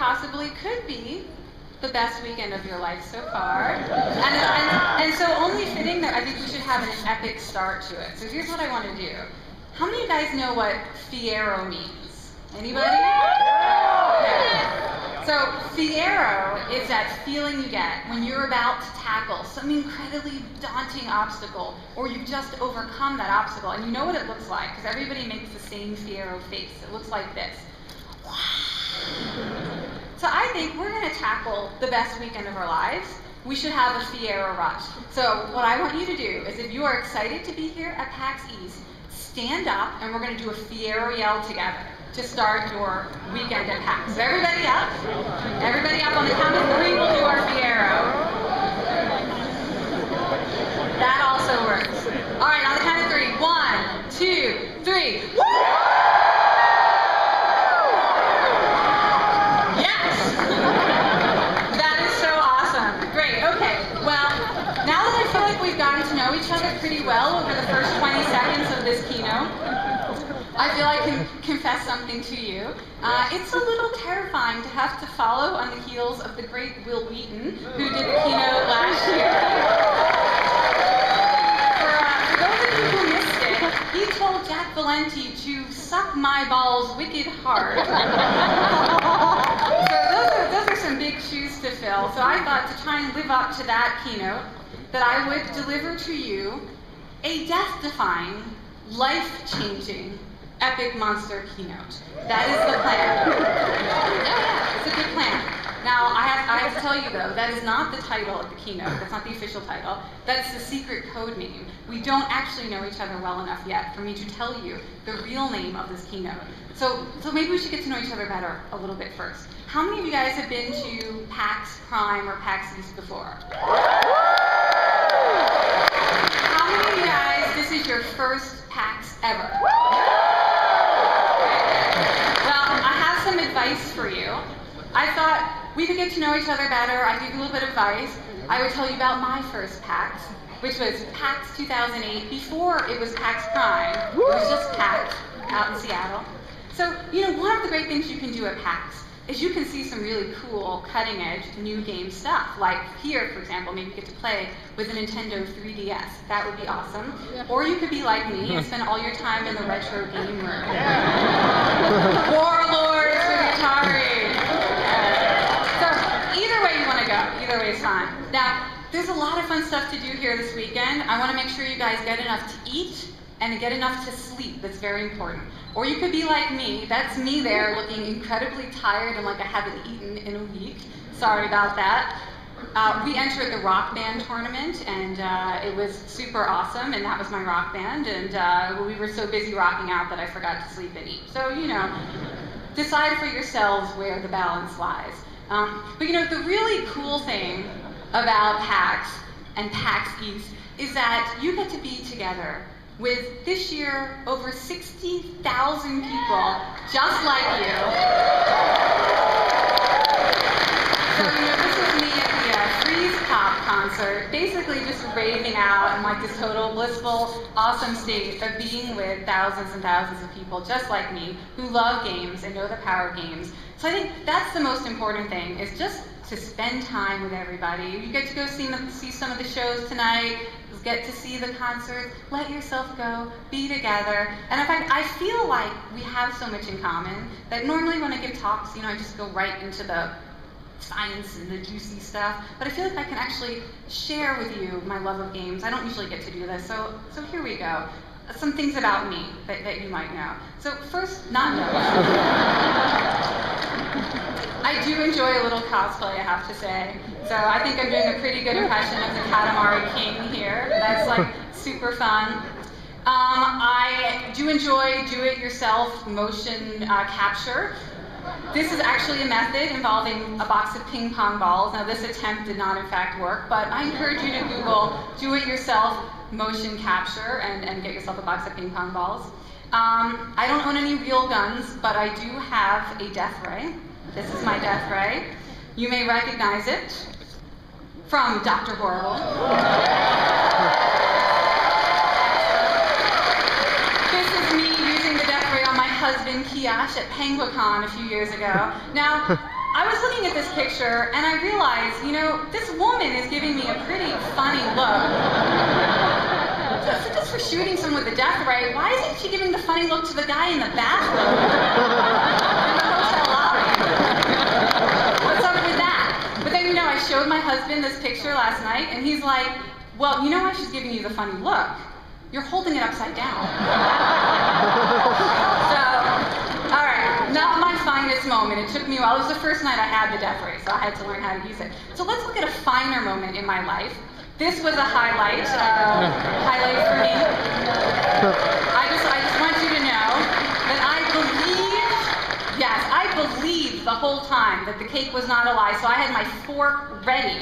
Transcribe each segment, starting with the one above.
possibly could be the best weekend of your life so far. And so only fitting that I think we should have an epic start to it. So here's what I want to do. How many of you guys know what fiero means? Anybody? Okay. So fiero is that feeling you get when you're about to tackle some incredibly daunting obstacle, or you've just overcome that obstacle, and you know what it looks like, because everybody makes the same fiero face. It looks like this. So I think we're going to tackle the best weekend of our lives. We should have a fiero rush. So what I want you to do is, if you are excited to be here at PAX East, stand up and we're going to do a fiero yell together to start your weekend at PAX. So everybody up. Everybody up. On the count of 3, we'll do our fiero. That also works. All right, on the count of 3. 1, 2, 3. Woo! We've gotten to know each other pretty well over the first 20 seconds of this keynote. I feel I can confess something to you. It's a little terrifying to have to follow on the heels of the great Will Wheaton, who did the keynote last year. For those of you who missed it, he told Jack Valenti to suck my balls wicked hard. So those are some big shoes to fill. So I thought, to try and live up to that keynote, that I would deliver to you a death-defying, life-changing, epic monster keynote. That is the plan. Yeah, it's a good plan. Now, I have to tell you though, that is not the title of the keynote. That's not the official title. That's the secret code name. We don't actually know each other well enough yet for me to tell you the real name of this keynote. So maybe we should get to know each other better a little bit first. How many of you guys have been to PAX Prime or PAX East before? How many of you guys, this is your first PAX ever? Well, I have some advice for you. I thought we could get to know each other better. I'd give you a little bit of advice. I would tell you about my first PAX, which was PAX 2008, before it was PAX Prime. It was just PAX out in Seattle. So, one of the great things you can do at PAX is you can see some really cool, cutting-edge, new game stuff. Like here, for example, maybe you get to play with a Nintendo 3DS. That would be awesome. Or you could be like me and spend all your time in the retro game room. Warlords for the Atari. So either way you want to go, either way is fine. Now, there's a lot of fun stuff to do here this weekend. I want to make sure you guys get enough to eat and get enough to sleep. That's very important. Or you could be like me. That's me there looking incredibly tired and like I haven't eaten in a week. Sorry about that. We entered the rock band tournament, and it was super awesome, and that was my rock band, and we were so busy rocking out that I forgot to sleep and eat. So, decide for yourselves where the balance lies. But the really cool thing about PAX and PAX East is that you get to be together with, this year, over 60,000 people just like you. So, this was me at the Freeze Pop concert, basically just raving out in like this total blissful, awesome state of being with thousands and thousands of people just like me who love games and know the power of games. So I think that's the most important thing, is just to spend time with everybody. You get to go see some of the shows tonight, get to see the concert, let yourself go, be together. And in fact, I feel like we have so much in common that normally when I give talks, I just go right into the science and the juicy stuff, but I feel like I can actually share with you my love of games. I don't usually get to do this, so here we go. Some things about me that you might know. So first, not know. I do enjoy a little cosplay, I have to say. So I think I'm doing a pretty good impression of the Katamari King here. That's like super fun. I do enjoy do-it-yourself motion capture. This is actually a method involving a box of ping pong balls. Now this attempt did not in fact work, but I encourage you to Google do-it-yourself motion capture and get yourself a box of ping pong balls. I don't own any real guns, but I do have a death ray. This is my death ray. You may recognize it from Dr. Horrible. This is me using the death ray on my husband, Kiash, at PenguinCon a few years ago. Now, I was looking at this picture and I realized, you know, this woman is giving me a pretty funny look. Just for shooting someone with a death ray, why isn't she giving the funny look to the guy in the bathroom? In the hotel lobby. What's up with that? But then, you know, I showed my husband this picture last night and he's like, well, you know why she's giving you the funny look? You're holding it upside down. So, all right, not my finest moment. It took me a while. It was the first night I had the death ray, so I had to learn how to use it. So let's look at a finer moment in my life. This was a highlight for me. I just want you to know that I believed the whole time that the cake was not a lie, so I had my fork ready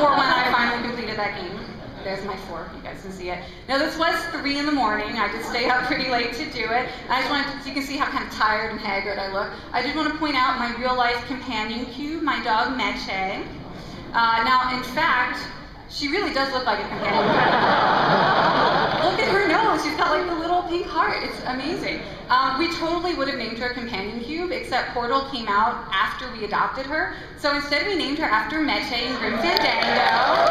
for when I finally completed that game. There's my fork, you guys can see it. Now this was 3 in the morning, I did stay up pretty late to do it. I just wanted to, so you can see how kind of tired and haggard I look. I did want to point out my real life companion cube, my dog Meche. Now in fact, she really does look like a companion cube. Look at her nose, she's got like the little pink heart, it's amazing. We totally would have named her Companion Cube, except Portal came out after we adopted her. So instead we named her after Meche and Grim Fandango.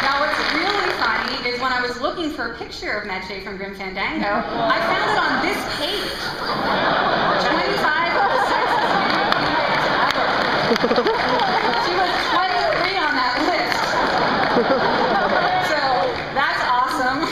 Now what's really funny is when I was looking for a picture of Meche from Grim Fandango, I found it on this page. 25 of the sexiest video ever. She was 23 on that list. So that's awesome.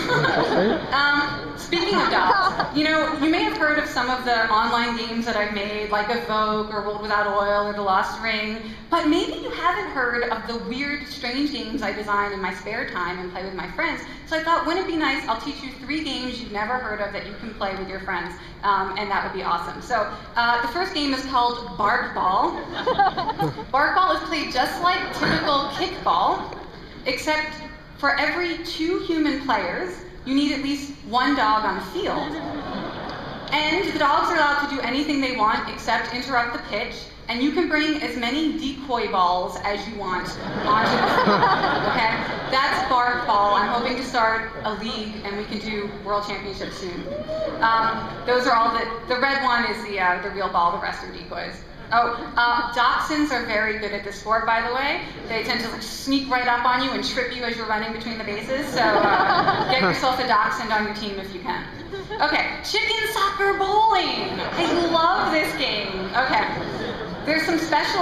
Speaking of dogs, you know, you may have heard of some of the online games that I've made, like Evoke or World Without Oil or The Lost Ring, but maybe you haven't heard of the weird, strange games I design in my spare time and play with my friends. So I thought, wouldn't it be nice, I'll teach you 3 games you've never heard of that you can play with your friends, and that would be awesome. So the first game is called Bark Ball. Bark Ball is played just like typical kickball, except for every 2 human players, you need at least 1 dog on the field. And the dogs are allowed to do anything they want except interrupt the pitch, and you can bring as many decoy balls as you want onto the field, okay? That's Bark Ball. I'm hoping to start a league and we can do world championships soon. Those are all the red one is the real ball, the rest are decoys. Oh, dachshunds are very good at this sport, by the way. They tend to like, sneak right up on you and trip you as you're running between the bases, so get yourself a dachshund on your team if you can. Okay, chicken soccer bowling. I love this game. Okay, there's some special